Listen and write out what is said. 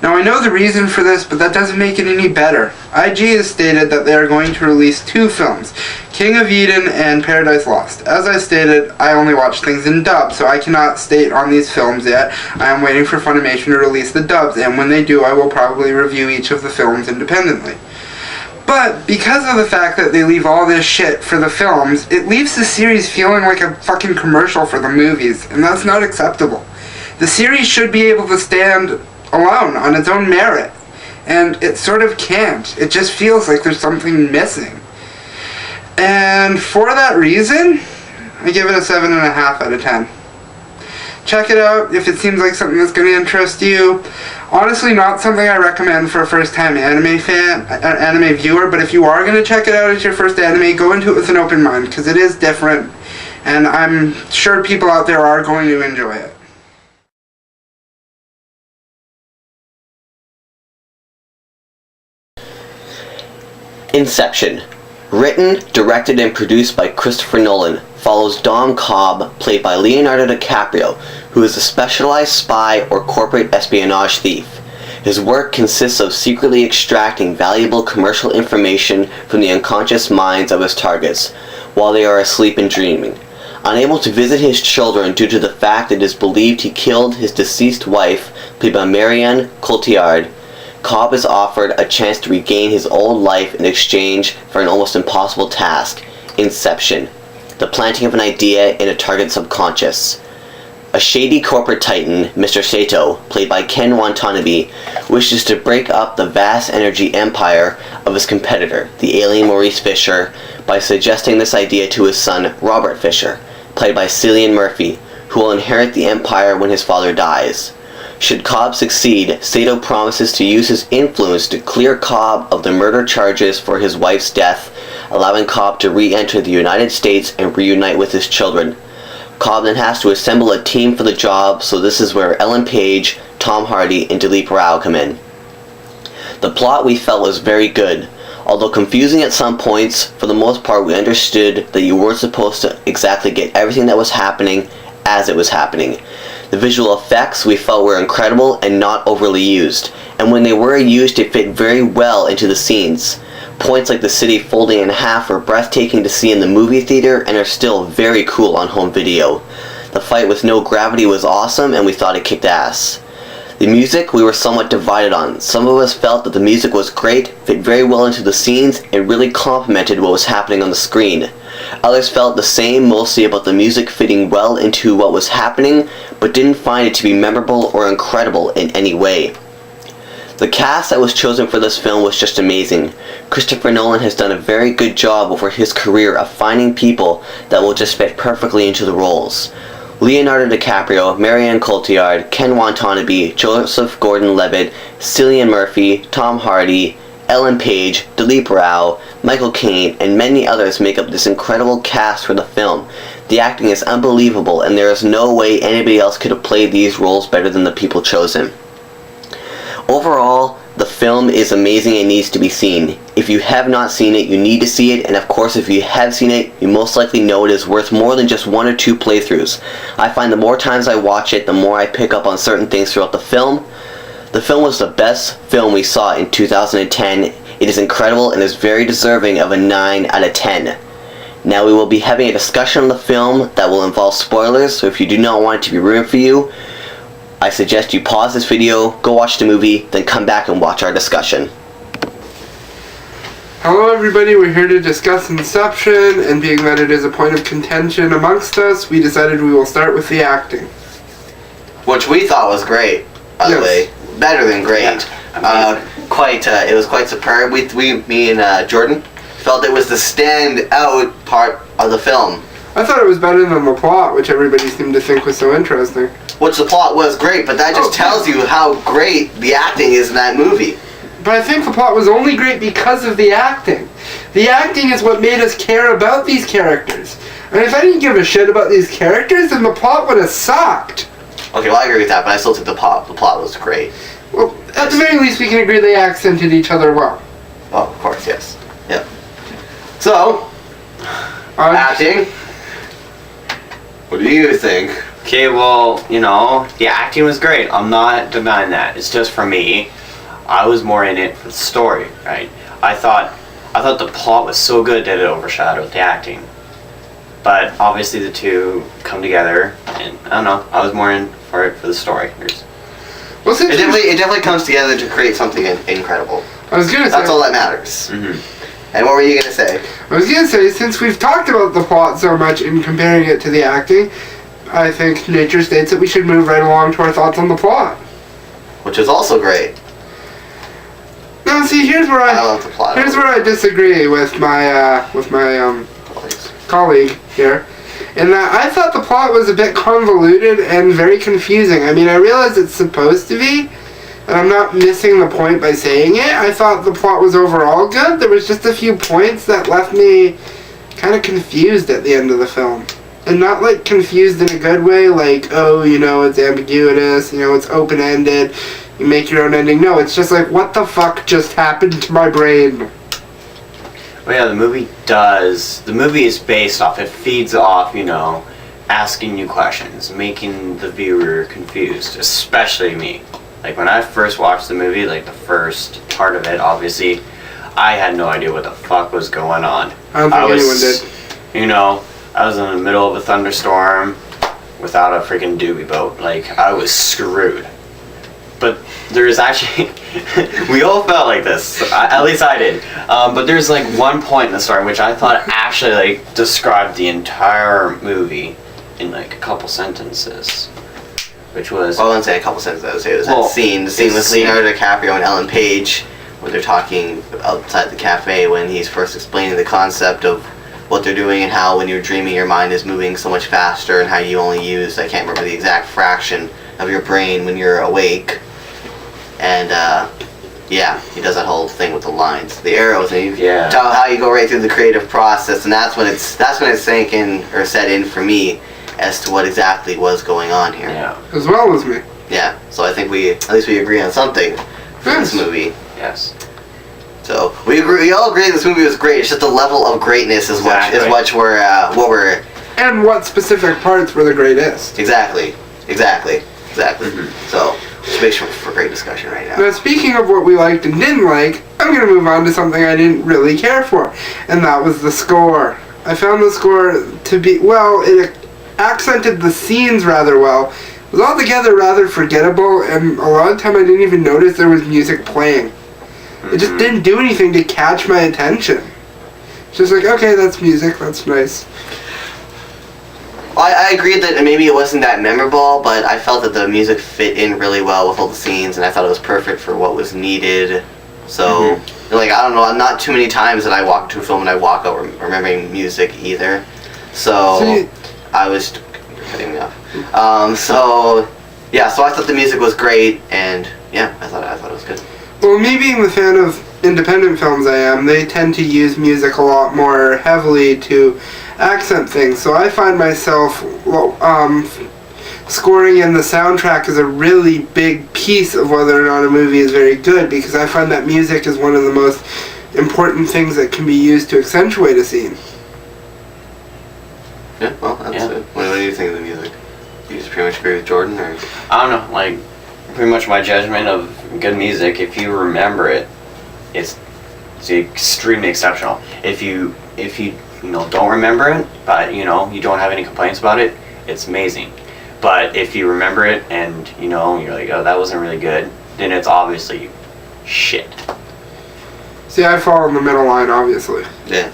Now I know the reason for this, but that doesn't make it any better. IG has stated that they are going to release 2 films, King of Eden and Paradise Lost. As I stated, I only watch things in dub, so I cannot state on these films yet. I am waiting for Funimation to release the dubs, and when they do, I will probably review each of the films independently. But because of the fact that they leave all this shit for the films, it leaves the series feeling like a fucking commercial for the movies, and that's not acceptable. The series should be able to stand alone on its own merit, and it sort of can't. It just feels like there's something missing. And for that reason, I give it a 7.5 out of 10. Check it out if it seems like something that's going to interest you. Honestly, not something I recommend for a first-time anime viewer, but if you are going to check it out as your first anime, go into it with an open mind, because it is different, and I'm sure people out there are going to enjoy it. Inception. Written, directed, and produced by Christopher Nolan, follows Dom Cobb, played by Leonardo DiCaprio, who is a specialized spy or corporate espionage thief. His work consists of secretly extracting valuable commercial information from the unconscious minds of his targets, while they are asleep and dreaming. Unable to visit his children due to the fact that it is believed he killed his deceased wife, played by Marianne Cotillard, Cobb is offered a chance to regain his old life in exchange for an almost impossible task, Inception, the planting of an idea in a target's subconscious. A shady corporate titan, Mr. Sato, played by Ken Watanabe, wishes to break up the vast energy empire of his competitor, the alien Maurice Fisher, by suggesting this idea to his son, Robert Fisher, played by Cillian Murphy, who will inherit the empire when his father dies. Should Cobb succeed, Sato promises to use his influence to clear Cobb of the murder charges for his wife's death, allowing Cobb to re-enter the United States and reunite with his children. Cobb then has to assemble a team for the job, so this is where Ellen Page, Tom Hardy, and Dilip Rao come in. The plot we felt was very good. Although confusing at some points, for the most part we understood that you weren't supposed to exactly get everything that was happening as it was happening. The visual effects we felt were incredible and not overly used, and when they were used it fit very well into the scenes. Points like the city folding in half were breathtaking to see in the movie theater and are still very cool on home video. The fight with no gravity was awesome and we thought it kicked ass. The music we were somewhat divided on. Some of us felt that the music was great, fit very well into the scenes, and really complemented what was happening on the screen. Others felt the same, mostly about the music fitting well into what was happening, but didn't find it to be memorable or incredible in any way. The cast that was chosen for this film was just amazing. Christopher Nolan has done a very good job over his career of finding people that will just fit perfectly into the roles. Leonardo DiCaprio, Marianne Cotillard, Ken Watanabe, Joseph Gordon-Levitt, Cillian Murphy, Tom Hardy, Ellen Page, Dilip Rao, Michael Caine, and many others make up this incredible cast for the film. The acting is unbelievable, and there is no way anybody else could have played these roles better than the people chosen. Overall, the film is amazing and needs to be seen. If you have not seen it, you need to see it, and of course if you have seen it, you most likely know it is worth more than just 1 or 2 playthroughs. I find the more times I watch it, the more I pick up on certain things throughout the film. The film was the best film we saw in 2010. It is incredible and is very deserving of a 9 out of 10. Now we will be having a discussion on the film that will involve spoilers, so if you do not want it to be ruined for you, I suggest you pause this video, go watch the movie, then come back and watch our discussion. Hello everybody, we're here to discuss Inception, and being that it is a point of contention amongst us, we decided we will start with the acting. Which we thought was great, by the way. Better than great. Yeah, it was quite superb. Me and Jordan felt it was the stand-out part of the film. I thought it was better than the plot, which everybody seemed to think was so interesting. Which the plot was great, but that just tells you how great the acting is in that movie. But I think the plot was only great because of the acting. The acting is what made us care about these characters. And if I didn't give a shit about these characters, then the plot would have sucked. Okay, well I agree with that, but I still think the plot was great. Well, at the very least we can agree they accented each other well. Oh, of course, yes. Yep. So, acting. What do you think? Okay, well, you know, the acting was great. I'm not denying that. It's just for me, I was more in it for the story, right? I thought the plot was so good that it overshadowed the acting. But obviously the two come together, and I don't know. I was more in for it for the story. Well, It definitely comes together to create something incredible. I was gonna say. That's all that matters. Mm-hmm. And what were you gonna say? I was gonna say, since we've talked about the plot so much in comparing it to the acting, I think nature states that we should move right along to our thoughts on the plot. Which was also great. Now, see, here's where I love the plot. Here's where I disagree with my colleague here, in that I thought the plot was a bit convoluted and very confusing. I mean, I realize it's supposed to be, and I'm not missing the point by saying it. I thought the plot was overall good. There was just a few points that left me kind of confused at the end of the film. And not like confused in a good way, like, oh, you know, it's ambiguous, you know, it's open-ended, you make your own ending. No, it's just like, what the fuck just happened to my brain? Well, yeah, the movie is based off, it feeds off, you know, asking you questions, making the viewer confused, especially me. Like, when I first watched the movie, like, the first part of it, obviously, I had no idea what the fuck was going on. I don't think anyone did. You know, I was in the middle of a thunderstorm without a freaking doobie boat. Like, I was screwed. But there's actually, we all felt like this. At least I did. But there's like one point in the story which I thought actually like described the entire movie in like a couple sentences. Which was... Well, I wouldn't say a couple sentences. I would say it was Well, the scene with Leonardo DiCaprio and Ellen Page, where they're talking outside the cafe when he's first explaining the concept of what they're doing and how when you're dreaming your mind is moving so much faster and how you only use, I can't remember the exact fraction of your brain when you're awake. And yeah, he does that whole thing with the lines, the arrows, and you tell how you go right through the creative process, and that's when it sank in or set in for me as to what exactly was going on here. Yeah. As well as me. Yeah. So I think at least we agree on something for this movie. Yes. So we all agree this movie was great. It's just the level of greatness is what we're And what specific parts were the greatest. exactly. Mm-hmm. So just make sure for great discussion right now. Now, speaking of what we liked and didn't like, I'm going to move on to something I didn't really care for, and that was the score. I found the score to be, well, it accented the scenes rather well. It was altogether rather forgettable, and a lot of the time I didn't even notice there was music playing. It just didn't do anything to catch my attention. It's just like, okay, that's music, that's nice. I agreed that maybe it wasn't that memorable, but I felt that the music fit in really well with all the scenes, and I thought it was perfect for what was needed. So, like, I don't know, not too many times that I walk to a film and I walk out remembering music either. So I was... You're cutting me off. So I thought the music was great, and yeah, I thought it was good. Well, me being the fan of independent films I am, they tend to use music a lot more heavily to accent things. So I find myself scoring in the soundtrack is a really big piece of whether or not a movie is very good, because I find that music is one of the most important things that can be used to accentuate a scene. Yeah, well, that's it. What do you think of the music? Do you just pretty much agree with Jordan, or? I don't know, like, pretty much my judgment of good music, if you remember it, it's extremely exceptional. If you don't remember it, but you don't have any complaints about it, it's amazing. But if you remember it and you're like, oh, that wasn't really good, then it's obviously shit. See, I fall in the middle line, obviously. Yeah.